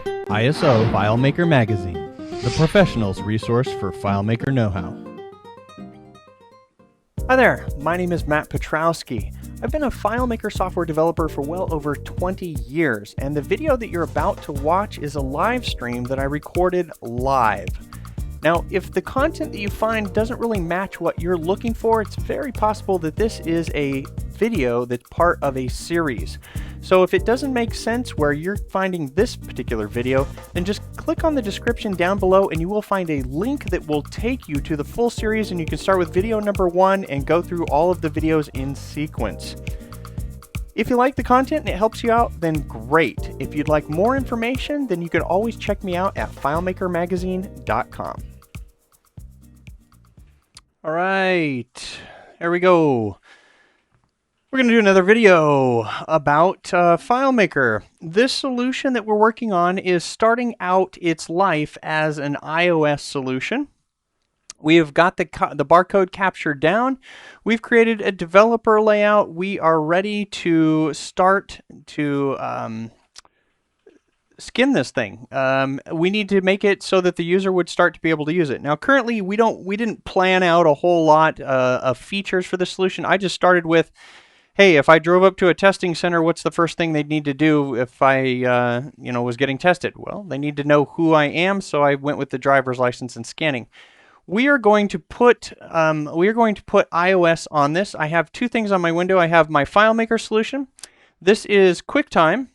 ISO FileMaker Magazine, the professional's resource for FileMaker know-how. Hi there, my name is Matt Petrowsky. I've been a FileMaker software developer for well over 20 years, and the video that you're about to watch is a live stream that I recorded live. Now, if the content that you find doesn't really match what you're looking for, it's very possible that this is a video that's part of a series. So if it doesn't make sense where you're finding this particular video, then just click on the description down below and you will find a link that will take you to the full series, and you can start with video number 1 and go through all of the videos in sequence. If you like the content and it helps you out, then great. If you'd like more information, then you can always check me out at FileMakerMagazine.com. All right, here we go. We're going to do another video about FileMaker. This solution that we're working on is starting out its life as an iOS solution. We have got the barcode captured down. We've created a developer layout. We are ready to start to skin this thing. We need to make it so that the user would start to be able to use it. Now, currently, we didn't plan out a whole lot of features for this solution. I just started with, hey, if I drove up to a testing center, what's the first thing they'd need to do if I, was getting tested? Well, they need to know who I am, so I went with the driver's license and scanning. We are going to put iOS on this. I have two things on my window. I have my FileMaker solution. This is QuickTime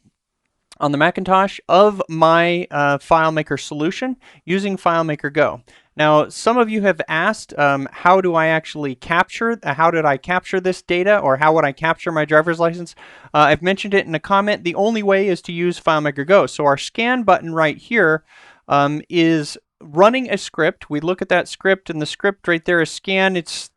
on the Macintosh of my FileMaker solution using FileMaker Go. Now, some of you have asked, how did I capture this data, or how would I capture my driver's license? I've mentioned it in a comment. The only way is to use FileMaker Go. So our scan button right here is running a script. We look at that script, and the script right there is scan. It's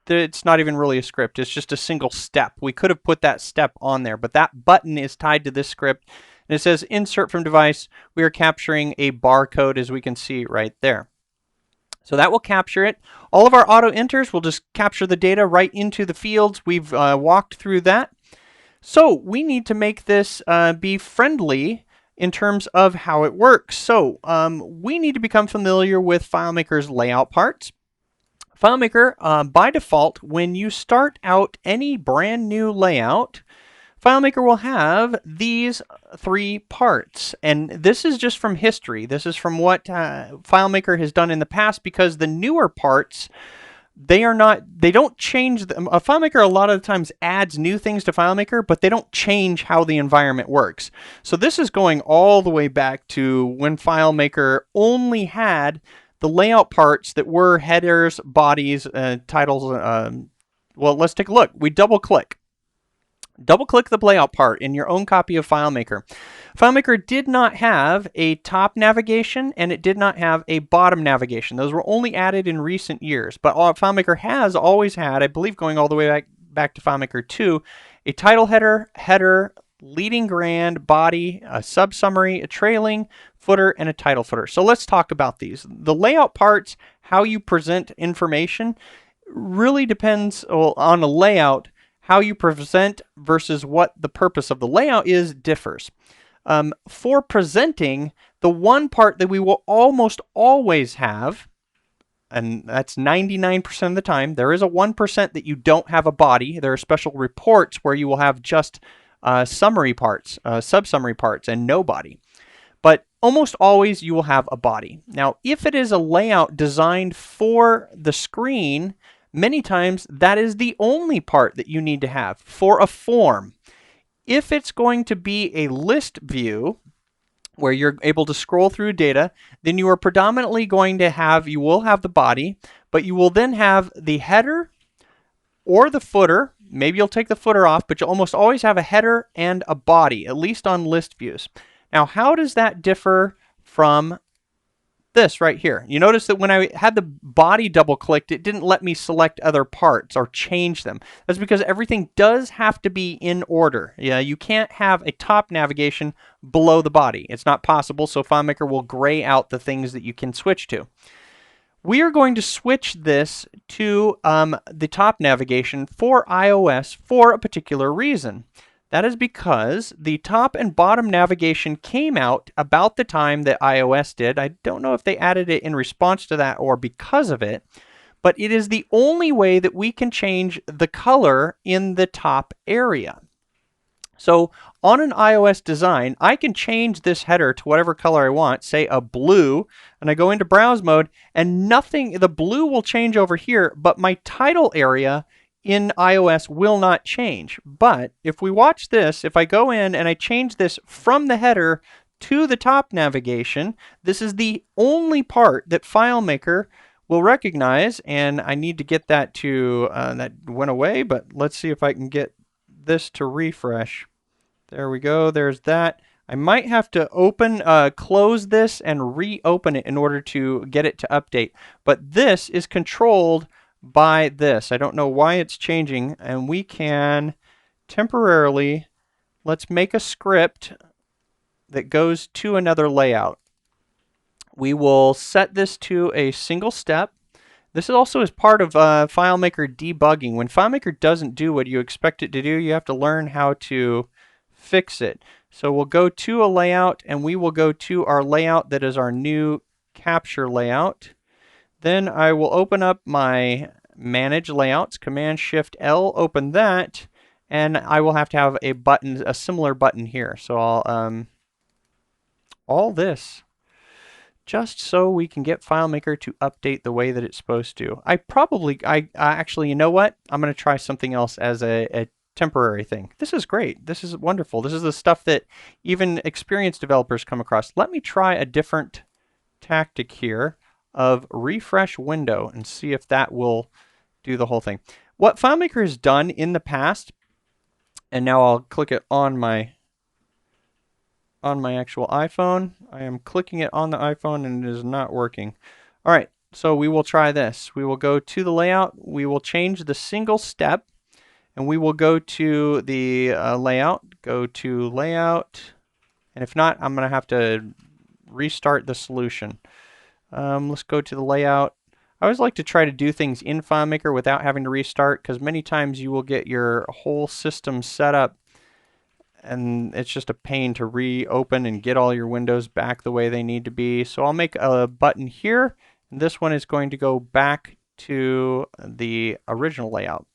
not even really a script. It's just a single step. We could have put that step on there, but that button is tied to this script, and it says insert from device. We are capturing a barcode, as we can see right there. So that will capture it. All of our auto enters will just capture the data right into the fields. We've walked through that. So we need to make this be friendly in terms of how it works. So we need to become familiar with FileMaker's layout parts. FileMaker, by default, when you start out any brand new layout, FileMaker will have these 3 parts, and this is just from history. This is from what FileMaker has done in the past, because the newer parts, they don't change them. FileMaker a lot of the times adds new things to FileMaker, but they don't change how the environment works. So this is going all the way back to when FileMaker only had the layout parts that were headers, bodies, titles. Well, let's take a look. We double-click the layout part in your own copy of FileMaker. FileMaker did not have a top navigation, and it did not have a bottom navigation. Those were only added in recent years. But FileMaker has always had, I believe going all the way back to FileMaker 2, a title header, leading grand, body, a sub-summary, a trailing, footer, and a title footer. So let's talk about these. The layout parts, how you present information, really depends on a layout. How you present versus what the purpose of the layout is differs. For presenting, the one part that we will almost always have, and that's 99% of the time, there is a 1% that you don't have a body. There are special reports where you will have just summary parts, sub-summary parts, and no body. But almost always you will have a body. Now, if it is a layout designed for the screen, many times that is the only part that you need to have. For a form, if it's going to be a list view where you're able to scroll through data, then you are predominantly going to have, you will have the body, but you will then have the header or the footer. Maybe you'll take the footer off, but you'll almost always have a header and a body, at least on list views. Now, how does that differ from this right here? You notice that when I had the body double clicked, it didn't let me select other parts or change them. That's because everything does have to be in order. Yeah, you can't have a top navigation below the body. It's not possible, so FileMaker will gray out the things that you can switch to. We are going to switch this to the top navigation for iOS for a particular reason. That is because the top and bottom navigation came out about the time that iOS did. I don't know if they added it in response to that or because of it, but it is the only way that we can change the color in the top area. So on an iOS design, I can change this header to whatever color I want, say a blue, and I go into browse mode, and nothing, the blue will change over here, but my title area in iOS will not change. But if we watch this, if I go in and I change this from the header to the top navigation, this is the only part that FileMaker will recognize, and I need to get that to, that went away, but let's see if I can get this to refresh. There we go. There's that. I might have to close this and reopen it in order to get it to update. But this is controlled by this. I don't know why it's changing. And we can temporarily, let's make a script that goes to another layout. We will set this to a single step. This is also as part of FileMaker debugging. When FileMaker doesn't do what you expect it to do, you have to learn how to fix it. So we'll go to a layout, and we will go to our layout that is our new capture layout. Then I will open up my manage layouts, Command-Shift-L, open that, and I will have to have a button, a similar button here. So I'll all this just so we can get FileMaker to update the way that it's supposed to. I actually, you know what? I'm going to try something else as a temporary thing. This is great. This is wonderful. This is the stuff that even experienced developers come across. Let me try a different tactic here of refresh window and see if that will do the whole thing. What FileMaker has done in the past, and now I'll click it on my actual iPhone. I am clicking it on the iPhone and it is not working. All right, so we will try this. We will go to the layout. We will change the single step, and we will go to the layout, go to layout, and if not, I'm going to have to restart the solution. Let's go to the layout. I always like to try to do things in FileMaker without having to restart, because many times you will get your whole system set up and it's just a pain to reopen and get all your windows back the way they need to be. So I'll make a button here, and this one is going to go back to the original layout.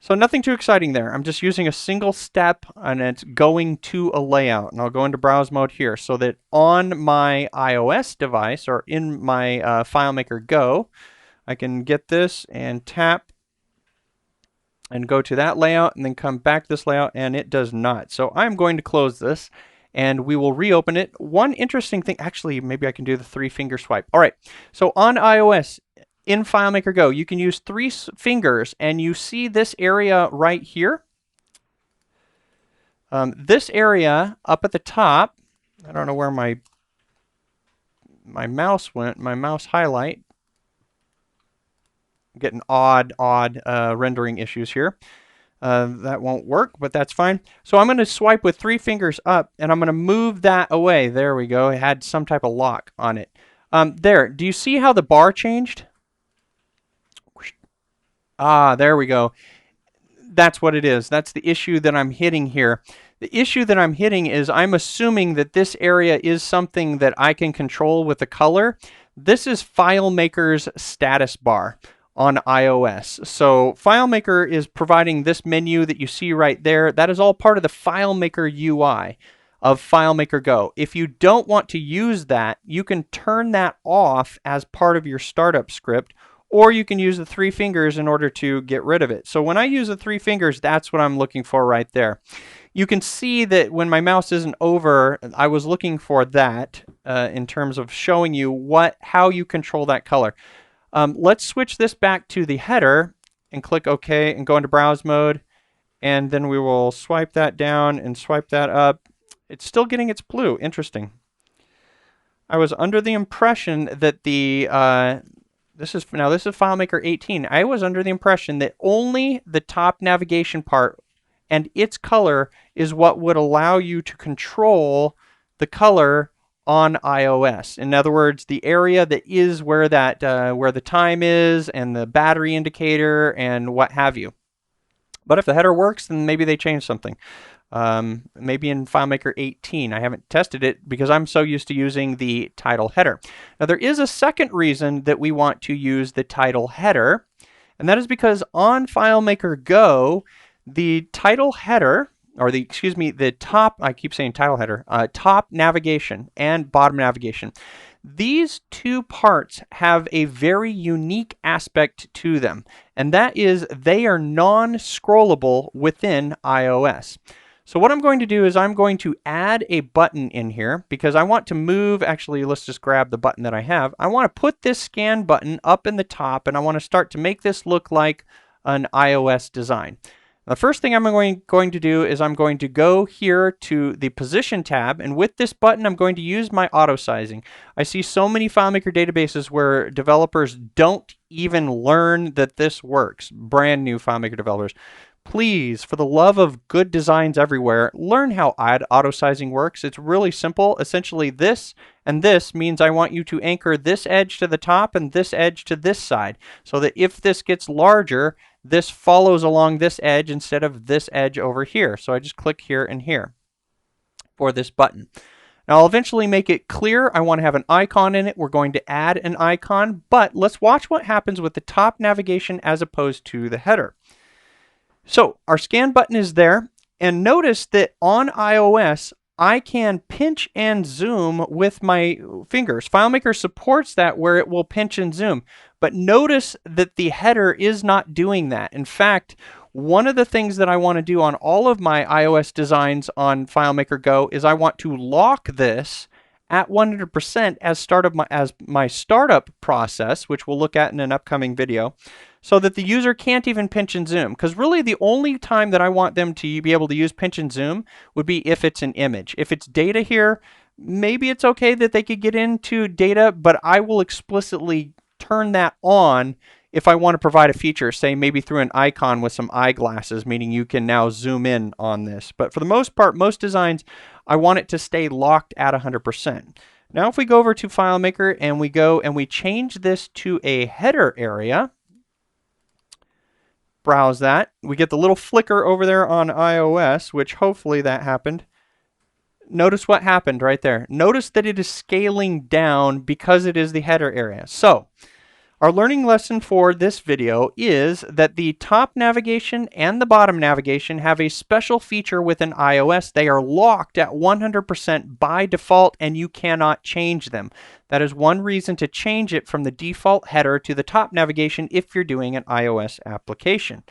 So nothing too exciting there. I'm just using a single step, and it's going to a layout. And I'll go into browse mode here so that on my iOS device or in my FileMaker Go, I can get this and tap and go to that layout and then come back to this layout, and it does not. So I'm going to close this and we will reopen it. One interesting thing, actually, maybe I can do the 3-finger swipe. All right, so on iOS, in FileMaker Go, you can use 3 fingers, and you see this area right here. This area up at the top, I don't know where my mouse went, my mouse highlight. I'm getting odd rendering issues here. That won't work, but that's fine. So I'm going to swipe with 3 fingers up, and I'm going to move that away. There we go. It had some type of lock on it. There. Do you see how the bar changed? Ah, there we go. That's what it is. That's the issue that I'm hitting here. The issue that I'm hitting is I'm assuming that this area is something that I can control with the color. This is FileMaker's status bar on iOS. So FileMaker is providing this menu that you see right there. That is all part of the FileMaker UI of FileMaker Go. If you don't want to use that, you can turn that off as part of your startup script, or you can use the 3 fingers in order to get rid of it. So when I use the 3 fingers, that's what I'm looking for right there. You can see that when my mouse isn't over, I was looking for that in terms of showing you how you control that color. Let's switch this back to the header and click OK and go into browse mode. And then we will swipe that down and swipe that up. It's still getting its blue. Interesting. I was under the impression that this is FileMaker 18. I was under the impression that only the top navigation part and its color is what would allow you to control the color on iOS. In other words, the area that is where that where the time is and the battery indicator and what have you. But if the header works, then maybe they changed something. Maybe in FileMaker 18. I haven't tested it because I'm so used to using the title header. Now there is a second reason that we want to use the title header, and that is because on FileMaker Go, the title header, or the top, I keep saying title header, top navigation and bottom navigation. These two parts have a very unique aspect to them, and that is they are non-scrollable within iOS. So what I'm going to do is I'm going to add a button in here because I want to move, actually let's just grab the button that I have. I want to put this scan button up in the top, and I want to start to make this look like an iOS design. The first thing I'm going to do is I'm going to go here to the position tab, and with this button I'm going to use my auto sizing. I see so many FileMaker databases where developers don't even learn that this works. Brand new FileMaker developers. Please, for the love of good designs everywhere, learn how auto sizing works. It's really simple. Essentially this and this means I want you to anchor this edge to the top and this edge to this side, so that if this gets larger, this follows along this edge instead of this edge over here. So I just click here and here for this button. Now I'll eventually make it clear I want to have an icon in it. We're going to add an icon, but let's watch what happens with the top navigation as opposed to the header. So our scan button is there, and notice that on iOS, I can pinch and zoom with my fingers. FileMaker supports that where it will pinch and zoom, but notice that the header is not doing that. In fact, one of the things that I want to do on all of my iOS designs on FileMaker Go is I want to lock this at 100% as my startup process, which we'll look at in an upcoming video, so that the user can't even pinch and zoom. Because really the only time that I want them to be able to use pinch and zoom would be if it's an image. If it's data here, maybe it's okay that they could get into data, but I will explicitly turn that on if I want to provide a feature, say maybe through an icon with some eyeglasses, meaning you can now zoom in on this. But for the most part, most designs, I want it to stay locked at 100%. Now if we go over to FileMaker and we go and we change this to a header area, browse that, we get the little flicker over there on iOS, which hopefully that happened. Notice what happened right there. Notice that it is scaling down because it is the header area. So our learning lesson for this video is that the top navigation and the bottom navigation have a special feature within iOS. They are locked at 100% by default, and you cannot change them. That is one reason to change it from the default header to the top navigation if you're doing an iOS application.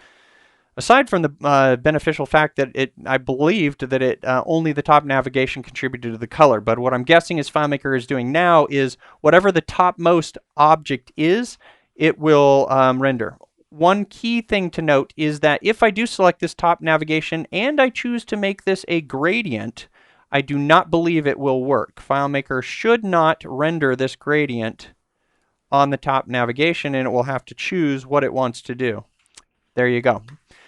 Aside from the beneficial fact that I believed that only the top navigation contributed to the color, but what I'm guessing is FileMaker is doing now is whatever the topmost object is, it will render. One key thing to note is that if I do select this top navigation and I choose to make this a gradient, I do not believe it will work. FileMaker should not render this gradient on the top navigation, and it will have to choose what it wants to do. There you go.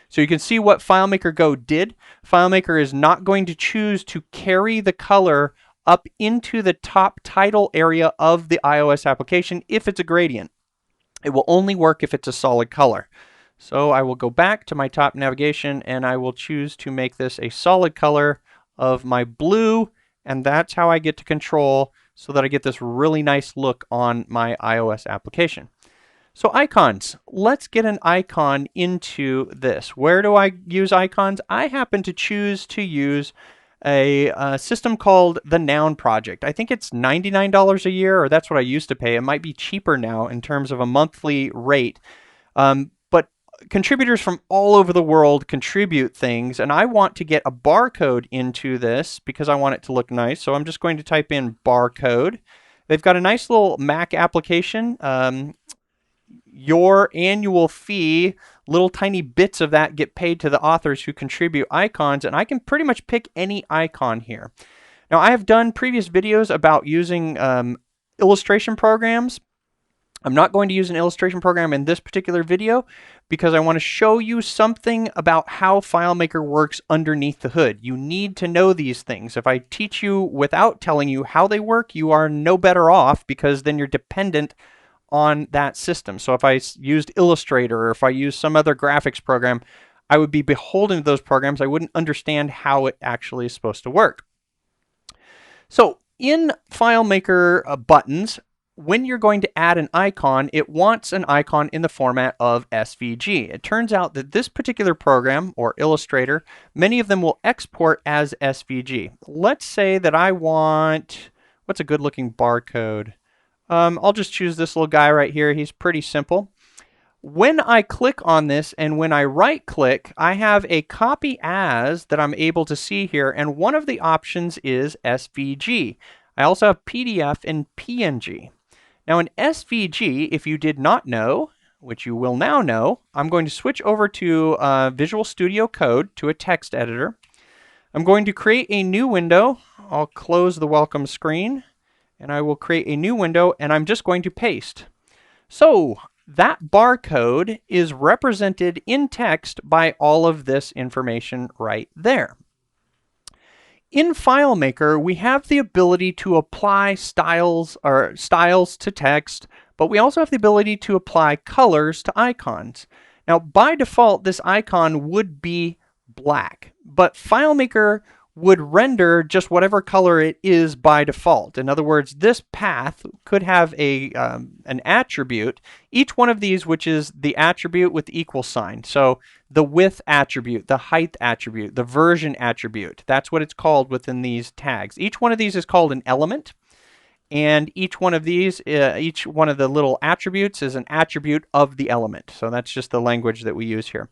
So you can see what FileMaker Go did. FileMaker is not going to choose to carry the color up into the top title area of the iOS application if it's a gradient. It will only work if it's a solid color. So I will go back to my top navigation and I will choose to make this a solid color of my blue, and that's how I get to control so that I get this really nice look on my iOS application. So icons, let's get an icon into this. Where do I use icons? I happen to choose to use a system called the Noun Project. I think it's $99 a year, or that's what I used to pay. It might be cheaper now in terms of a monthly rate. But contributors from all over the world contribute things, and I want to get a barcode into this because I want it to look nice. So I'm just going to type in barcode. They've got a nice little Mac application. Your annual fee, little tiny bits of that get paid to the authors who contribute icons, and I can pretty much pick any icon here. Now, I have done previous videos about using illustration programs. I'm not going to use an illustration program in this particular video because I want to show you something about how FileMaker works underneath the hood. You need to know these things. If I teach you without telling you how they work, you are no better off because then you're dependent on that system. So if I used Illustrator or if I used some other graphics program, I would be beholden to those programs. I wouldn't understand how it actually is supposed to work. So in FileMaker buttons, when you're going to add an icon, it wants an icon in the format of SVG. It turns out that this particular program, or Illustrator, many of them will export as SVG. Let's say that I want, what's a good looking barcode? I'll just choose this little guy right here. He's pretty simple. When I click on this and when I right click, I have a copy as that I'm able to see here, and one of the options is SVG. I also have PDF and PNG. Now in SVG, if you did not know, which you will now know, I'm going to switch over to Visual Studio Code, to a text editor. I'm going to create a new window. I'll close the welcome screen, and I will create a new window, and I'm just going to paste. So that barcode is represented in text by all of this information right there. In FileMaker, we have the ability to apply styles to text, but we also have the ability to apply colors to icons. Now, by default, this icon would be black, but FileMaker would render just whatever color it is by default. In other words, this path could have an attribute, each one of these which is the attribute with the equal sign. So the width attribute, the height attribute, the version attribute, that's what it's called within these tags. Each one of these is called an element, and each one of these, each one of the little attributes is an attribute of the element. So that's just the language that we use here.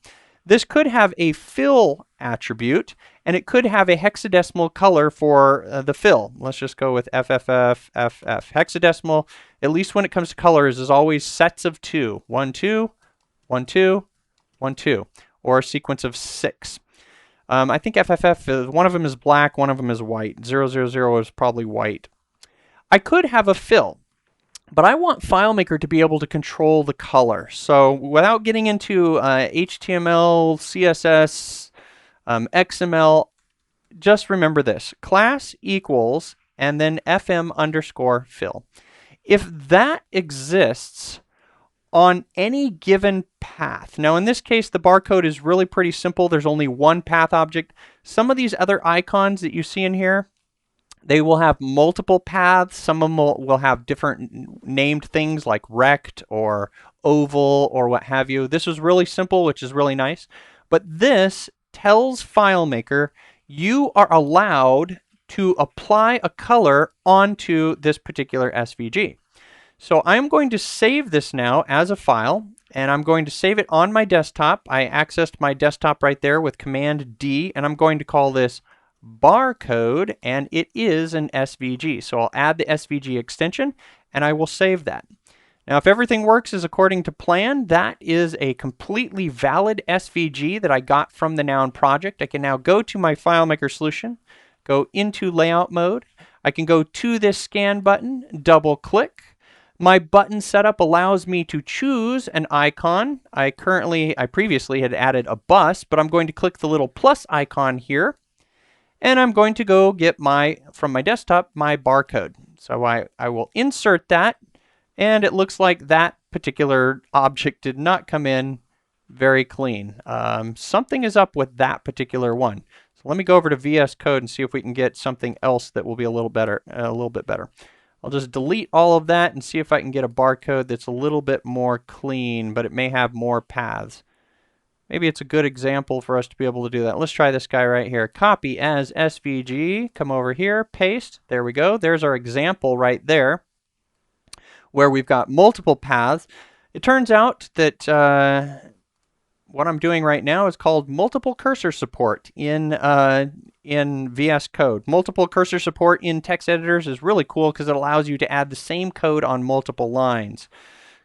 This could have a fill attribute, and it could have a hexadecimal color for the fill. Let's just go with FFF. Hexadecimal, at least when it comes to colors, is always sets of 2. 1, 2, 1, 2, 1, 2, or a sequence of 6. I think FFF, one of them is black, one of them is white. 0, 0, 0 is probably white. I could have a fill, but I want FileMaker to be able to control the color. So without getting into HTML, CSS, XML, just remember this. Class equals and then FM underscore fill. If that exists on any given path, now in this case the barcode is really pretty simple. There's only one path object. Some of these other icons that you see in here, they will have multiple paths. Some of them will have different named things like rect or oval or what have you. This is really simple, which is really nice. But this tells FileMaker you are allowed to apply a color onto this particular SVG. So I'm going to save this now as a file, and I'm going to save it on my desktop. I accessed my desktop right there with Command D, and I'm going to call this barcode, and it is an SVG. So I'll add the SVG extension, and I will save that. Now, if everything works as according to plan, that is a completely valid SVG that I got from the Noun project. I can now go to my FileMaker solution, go into layout mode. I can go to this scan button, double click. My button setup allows me to choose an icon. I previously had added a bus, but I'm going to click the little plus icon here, and I'm going to go get from my desktop, my barcode. So I will insert that, and it looks like that particular object did not come in very clean. Something is up with that particular one. So let me go over to VS Code and see if we can get something else that will be a little bit better. I'll just delete all of that and see if I can get a barcode that's a little bit more clean, but it may have more paths. Maybe it's a good example for us to be able to do that. Let's try this guy right here. Copy as SVG, come over here, paste. There we go. There's our example right there where we've got multiple paths. It turns out that what I'm doing right now is called multiple cursor support in VS Code. Multiple cursor support in text editors is really cool because it allows you to add the same code on multiple lines.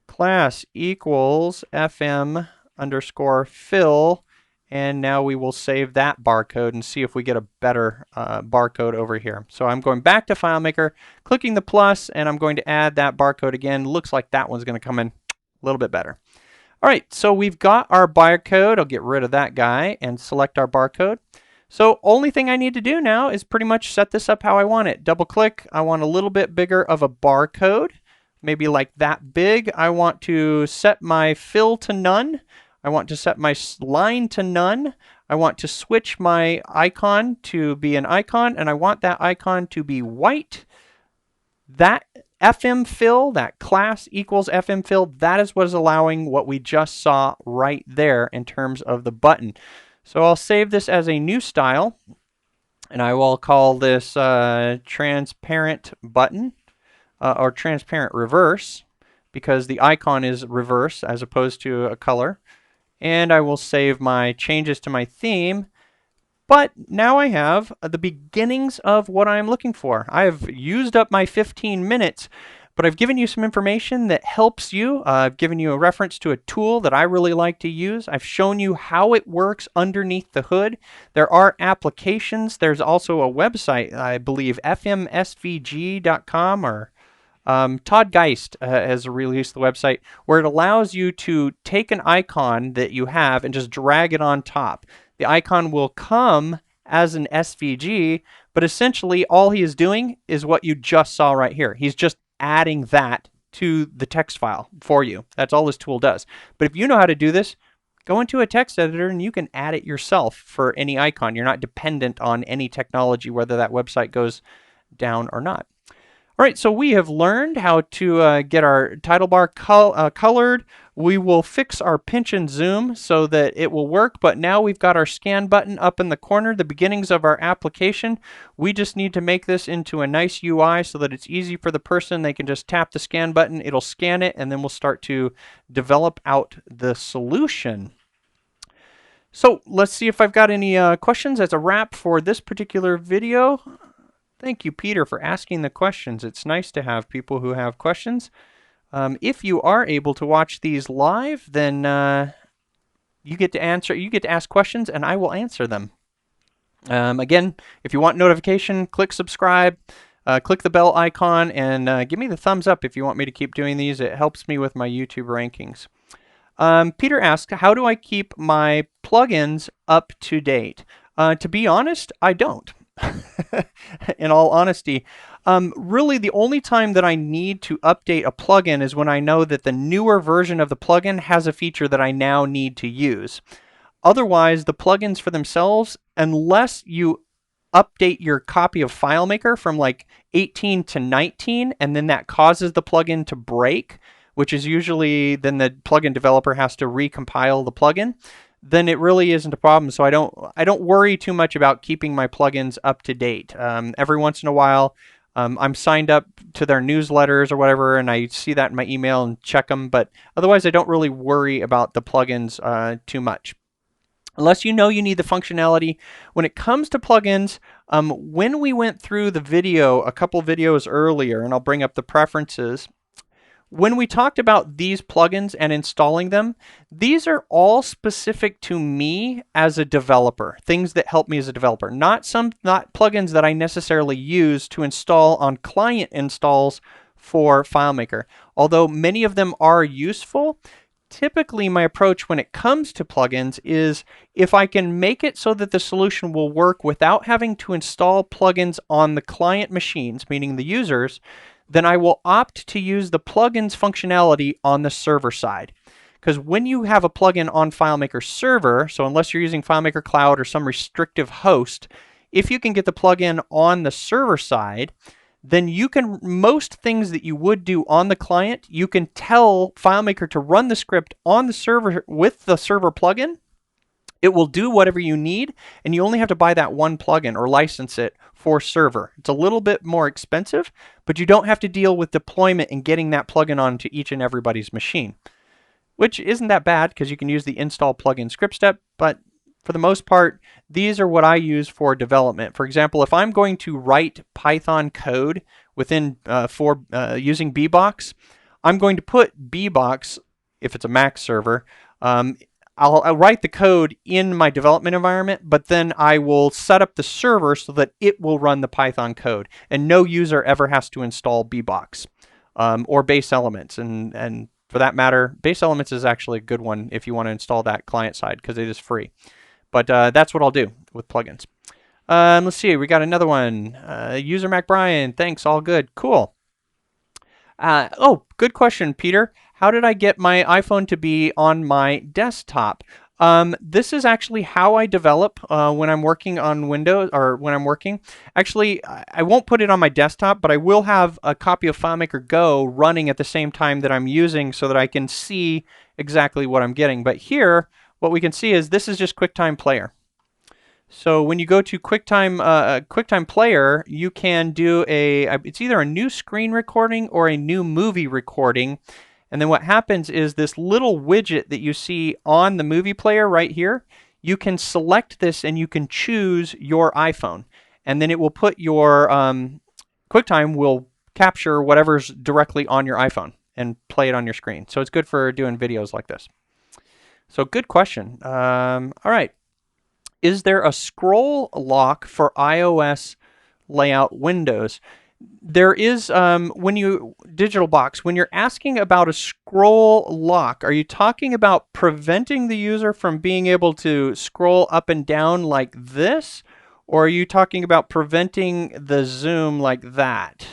Class equals FM underscore fill, and now we will save that barcode and see if we get a better barcode over here. So I'm going back to FileMaker, clicking the plus, and I'm going to add that barcode again. Looks like that one's going to come in a little bit better. All right, so we've got our barcode. I'll get rid of that guy and select our barcode. So only thing I need to do now is pretty much set this up how I want it. Double click. I want a little bit bigger of a barcode, maybe like that big. I want to set my fill to none. I want to set my line to none. I want to switch my icon to be an icon, and I want that icon to be white. That FM fill, that class equals FM fill, that is what is allowing what we just saw right there in terms of the button. So I'll save this as a new style, and I will call this transparent button or transparent reverse, because the icon is reverse as opposed to a color. And I will save my changes to my theme. But now I have the beginnings of what I'm looking for. I have used up my 15 minutes, but I've given you some information that helps you. I've given you a reference to a tool that I really like to use. I've shown you how it works underneath the hood. There are applications. There's also a website, I believe, fmsvg.com, or Todd Geist has released the website where it allows you to take an icon that you have and just drag it on top. The icon will come as an SVG, but essentially all he is doing is what you just saw right here. He's just adding that to the text file for you. That's all this tool does. But if you know how to do this, go into a text editor and you can add it yourself for any icon. You're not dependent on any technology, whether that website goes down or not. All right, so we have learned how to get our title bar colored. We will fix our pinch and zoom so that it will work, but now we've got our scan button up in the corner, the beginnings of our application. We just need to make this into a nice UI so that it's easy for the person. They can just tap the scan button, it'll scan it, and then we'll start to develop out the solution. So let's see if I've got any questions. That's a wrap for this particular video. Thank you, Peter, for asking the questions. It's nice to have people who have questions. If you are able to watch these live, then you get to ask questions, and I will answer them. Again, if you want notification, click subscribe, click the bell icon, and give me the thumbs up if you want me to keep doing these. It helps me with my YouTube rankings. Peter asks, how do I keep my plugins up to date? To be honest, I don't. In all honesty, really the only time that I need to update a plugin is when I know that the newer version of the plugin has a feature that I now need to use. Otherwise, the plugins for themselves, unless you update your copy of FileMaker from like 18 to 19, and then that causes the plugin to break, which is usually then the plugin developer has to recompile the plugin, then it really isn't a problem. So I don't worry too much about keeping my plugins up to date. Every once in a while, I'm signed up to their newsletters or whatever, and I see that in my email and check them. But otherwise, I don't really worry about the plugins too much. Unless you know you need the functionality. When it comes to plugins, when we went through the video a couple videos earlier, and I'll bring up the preferences, when we talked about these plugins and installing them, these are all specific to me as a developer, things that help me as a developer, not plugins that I necessarily use to install on client installs for FileMaker. Although many of them are useful, typically my approach when it comes to plugins is if I can make it so that the solution will work without having to install plugins on the client machines, meaning the users, then I will opt to use the plugins functionality on the server side. Because when you have a plugin on FileMaker server, so unless you're using FileMaker Cloud or some restrictive host, if you can get the plugin on the server side, then you can, most things that you would do on the client, you can tell FileMaker to run the script on the server with the server plugin. It will do whatever you need, and you only have to buy that one plugin or license it for server. It's a little bit more expensive, but you don't have to deal with deployment and getting that plugin onto each and everybody's machine, which isn't that bad because you can use the install plugin script step, but for the most part, these are what I use for development. For example, if I'm going to write Python code within using Bbox, I'm going to put Bbox, if it's a Mac server, I'll write the code in my development environment, but then I will set up the server so that it will run the Python code, and no user ever has to install Bbox or Base Elements. And for that matter, Base Elements is actually a good one if you want to install that client side because it is free. But that's what I'll do with plugins. Let's see, we got another one. User Mac Brian, thanks, all good, cool. Oh, good question, Peter. How did I get my iPhone to be on my desktop? This is actually how I develop when I'm working on Windows or when I'm working. Actually, I won't put it on my desktop, but I will have a copy of FileMaker Go running at the same time that I'm using so that I can see exactly what I'm getting. But here, what we can see is this is just QuickTime Player. So when you go to QuickTime Player, you can do it's either a new screen recording or a new movie recording. And then what happens is this little widget that you see on the movie player right here, you can select this and you can choose your iPhone. And then it will put your, QuickTime will capture whatever's directly on your iPhone and play it on your screen. So it's good for doing videos like this. So good question. All right. Is there a scroll lock for iOS layout windows? There is, Digital Box, when you're asking about a scroll lock, are you talking about preventing the user from being able to scroll up and down like this? Or are you talking about preventing the zoom like that?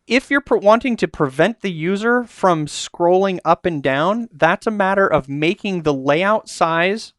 If you're wanting to prevent the user from scrolling up and down, that's a matter of making the layout size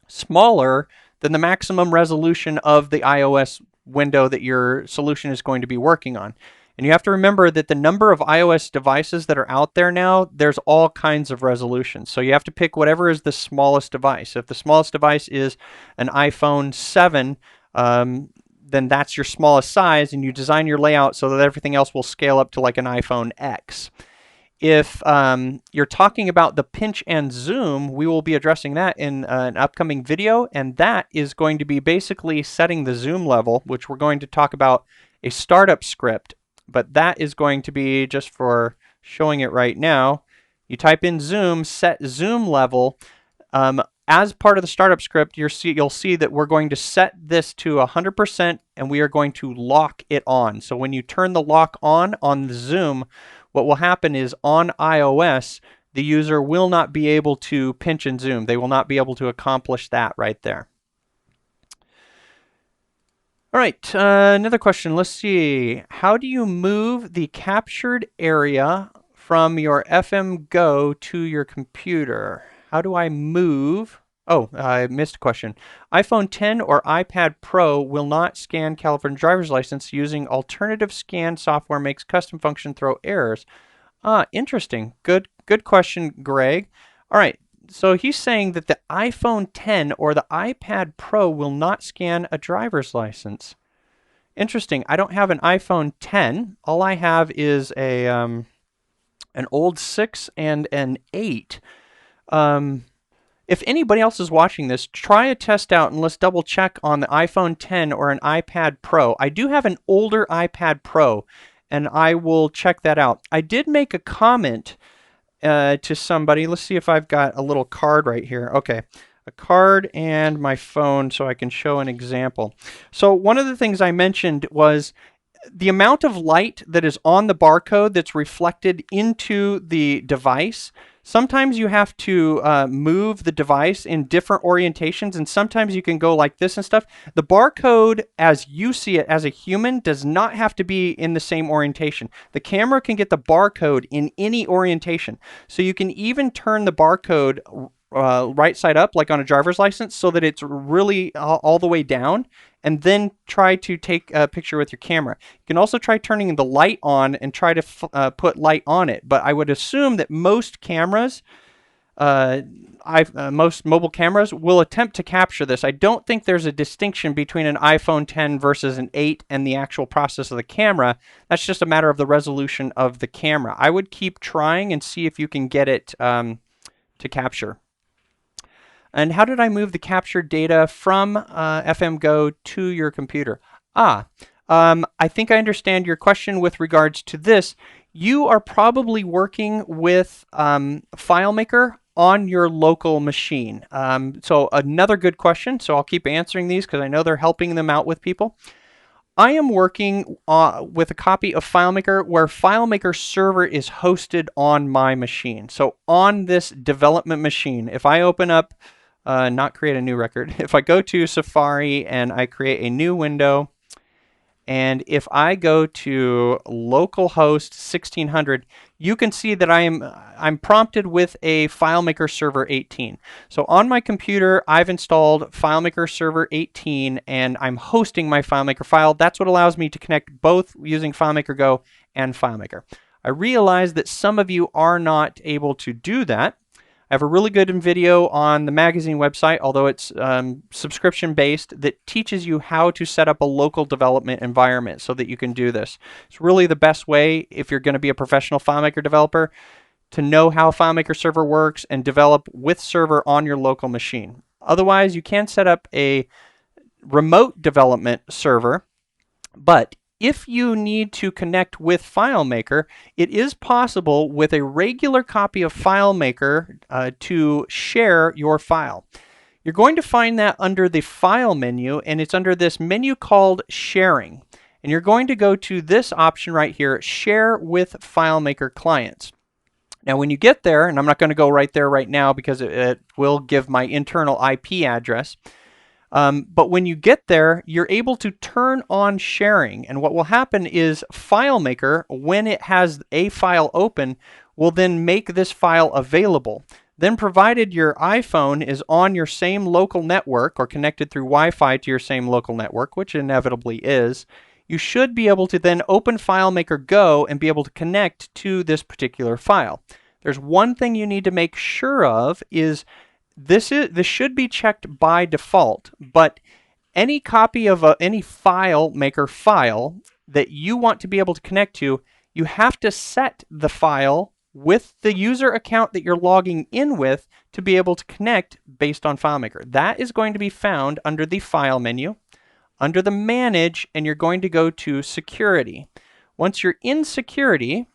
smaller than the maximum resolution of the iOS window that your solution is going to be working on. And you have to remember that the number of iOS devices that are out there now, there's all kinds of resolutions. So you have to pick whatever is the smallest device. If the smallest device is an iPhone 7, then that's your smallest size, and you design your layout so that everything else will scale up to like an iPhone X. If you're talking about the pinch and zoom, we will be addressing that in an upcoming video, and that is going to be basically setting the zoom level, which we're going to talk about a startup script, but that is going to be just for showing it right now. You type in zoom, set zoom level. As part of the startup script, you'll see that we're going to set this to 100% and we are going to lock it on. So when you turn the lock on the zoom, what will happen is on iOS, the user will not be able to pinch and zoom. They will not be able to accomplish that right there. All right, another question. Let's see. How do you move the captured area from your FM Go to your computer? How do I move? Oh, I missed a question. iPhone 10 or iPad Pro will not scan California driver's license using alternative scan software makes custom function throw errors. Interesting. Good question, Greg. All right. So he's saying that the iPhone 10 or the iPad Pro will not scan a driver's license. Interesting. I don't have an iPhone 10. All I have is an old 6 and an 8. If anybody else is watching this, try a test out and let's double check on the iPhone 10 or an iPad Pro. I do have an older iPad Pro, and I will check that out. I did make a comment to somebody. Let's see if I've got a little card right here. Okay, a card and my phone so I can show an example. So one of the things I mentioned was the amount of light that is on the barcode that's reflected into the device. Sometimes you have to move the device in different orientations, and sometimes you can go like this and stuff. The barcode, as you see it as a human, does not have to be in the same orientation. The camera can get the barcode in any orientation. So you can even turn the barcode right side up, like on a driver's license, so that it's really all the way down, and then try to take a picture with your camera. You can also try turning the light on and try to put light on it, but I would assume that most cameras, most mobile cameras will attempt to capture this. I don't think there's a distinction between an iPhone 10 versus an 8 and the actual process of the camera. That's just a matter of the resolution of the camera. I would keep trying and see if you can get it to capture. And how did I move the captured data from FM Go to your computer? I think I understand your question with regards to this. You are probably working with FileMaker on your local machine. So another good question. So I'll keep answering these because I know they're helping them out with people. I am working with a copy of FileMaker where FileMaker server is hosted on my machine. So on this development machine, if I open up not create a new record. If I go to Safari and I create a new window And if I go to localhost 1600, you can see that I'm prompted with a FileMaker Server 18. So on my computer, I've installed FileMaker Server 18, and I'm hosting my FileMaker file. That's what allows me to connect both using FileMaker Go and FileMaker. I realize that some of you are not able to do that. I have a really good video on the magazine website, although it's subscription-based, that teaches you how to set up a local development environment so that you can do this. It's really the best way if you're going to be a professional FileMaker developer to know how FileMaker Server works and develop with Server on your local machine. Otherwise, you can set up a remote development server, but if you need to connect with FileMaker, it is possible with a regular copy of FileMaker to share your file. You're going to find that under the File menu, and it's under this menu called Sharing. And you're going to go to this option right here, Share with FileMaker Clients. Now when you get there, and I'm not going to go right there right now because it will give my internal IP address, but when you get there, you're able to turn on sharing. And what will happen is FileMaker, when it has a file open, will then make this file available. Then provided your iPhone is on your same local network or connected through Wi-Fi to your same local network, which inevitably is, you should be able to then open FileMaker Go and be able to connect to this particular file. There's one thing you need to make sure of is this should be checked by default, but any copy of any FileMaker file that you want to be able to connect to, you have to set the file with the user account that you're logging in with to be able to connect based on FileMaker. That is going to be found under the File menu, under the Manage, and you're going to go to Security. Once you're in Security,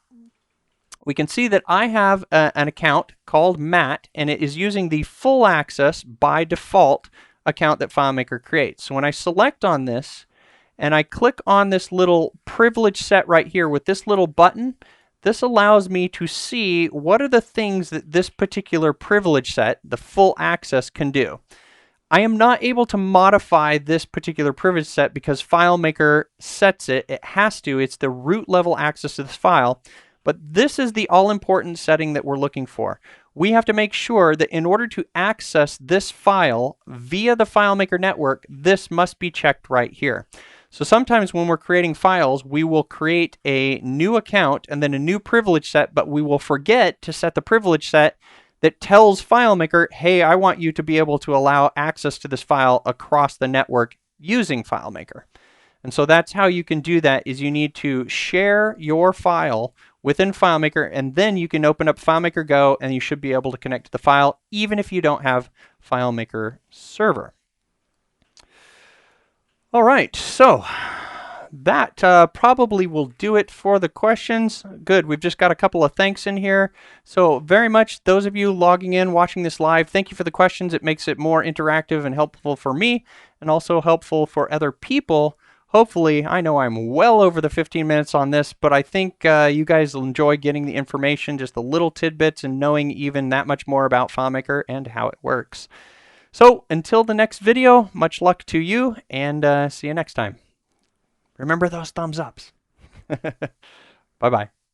we can see that I have an account called Matt, and it is using the full access by default account that FileMaker creates. So when I select on this and I click on this little privilege set right here with this little button, this allows me to see what are the things that this particular privilege set, the full access, can do. I am not able to modify this particular privilege set because FileMaker sets it. It has to. It's the root level access to this file. But this is the all-important setting that we're looking for. We have to make sure that in order to access this file via the FileMaker network, this must be checked right here. So sometimes when we're creating files, we will create a new account and then a new privilege set, but we will forget to set the privilege set that tells FileMaker, hey, I want you to be able to allow access to this file across the network using FileMaker. And so that's how you can do that, is you need to share your file within FileMaker, and then you can open up FileMaker Go and you should be able to connect to the file even if you don't have FileMaker Server. All right, so that probably will do it for the questions. Good, we've just got a couple of thanks in here. So very much those of you logging in, watching this live, thank you for the questions. It makes it more interactive and helpful for me and also helpful for other people. Hopefully, I know I'm well over the 15 minutes on this, but I think you guys will enjoy getting the information, just the little tidbits, and knowing even that much more about FileMaker and how it works. So until the next video, much luck to you, and see you next time. Remember those thumbs ups. Bye-bye.